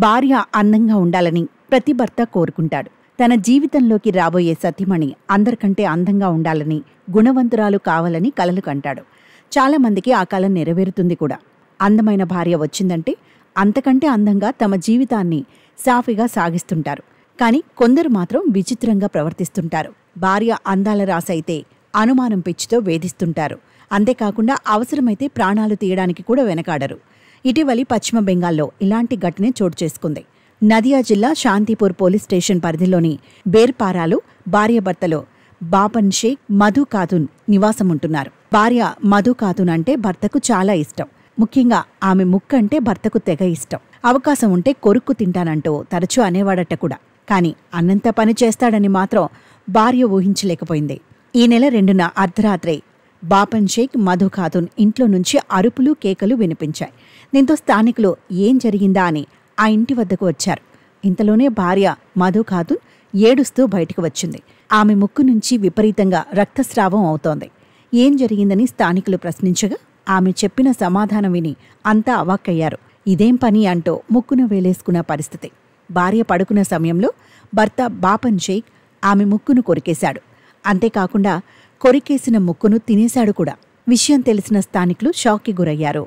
భార్య అందంగా ఉండాలని ప్రతి భర్త కోరుకుంటాడు. తన జీవితంలోకి రాబోయే సతీమణి అందరికంటే అందంగా ఉండాలని, గుణవంతురాలు కావాలని కలలు కంటాడు. చాలామందికి ఆ కల నెరవేరుతుంది కూడా. అందమైన భార్య వచ్చిందంటే అంతకంటే అందంగా తమ జీవితాన్ని సాఫీగా సాగిస్తుంటారు. కానీ కొందరు మాత్రం విచిత్రంగా ప్రవర్తిస్తుంటారు. భార్య అందాల రాసైతే అనుమానం పిచ్చితో వేధిస్తుంటారు. అంతేకాకుండా అవసరమైతే ప్రాణాలు తీయడానికి కూడా వెనకాడరు. ఇటీవలి పశ్చిమ బెంగాల్లో ఇలాంటి ఘటనే చోటు చేసుకుంది. నదియా జిల్లా శాంతిపూర్ పోలీస్ స్టేషన్ పరిధిలోని బేర్పారాలో భార్యాభర్తలు బాపన్ షేక్, మధు ఖాతున్ నివాసముంటున్నారు. భార్య మధు ఖాతున్ అంటే భర్తకు చాలా ఇష్టం. ముఖ్యంగా ఆమె ముక్కంటే భర్తకు తెగ ఇష్టం. అవకాశం ఉంటే కొరుక్కు తింటానంటూ తరచూ అనేవాడట కూడా. కాని అన్నంత పని చేస్తాడని మాత్రం భార్య ఊహించలేకపోయింది. ఈ నెల 2న అర్ధరాత్రే బాపన్ షేక్, మధు ఖాతున్ ఇంట్లో నుంచి అరుపులు, కేకలు వినిపించాయి. దీంతో స్థానికులు ఏం జరిగిందా అని ఆ ఇంటి వద్దకు వచ్చారు. ఇంతలోనే భార్య మధు ఖాతున్ ఏడుస్తూ బయటకు వచ్చింది. ఆమె ముక్కు నుంచి విపరీతంగా రక్తస్రావం అవుతోంది. ఏం జరిగిందని స్థానికులు ప్రశ్నించగా ఆమె చెప్పిన సమాధానం విని అంతా అవాక్కయ్యారు. ఇదేం పని అంటూ ముక్కున వేలేసుకున్న పరిస్థితి. భార్య పడుకున్న సమయంలో భర్త బాపన్ షేక్ ఆమె ముక్కును కొరికేశాడు. అంతేకాకుండా కొరికేసిన ముక్కును తినేశాడు కూడా. విషయం తెలిసిన స్థానికులు షాక్కి గురయ్యారు.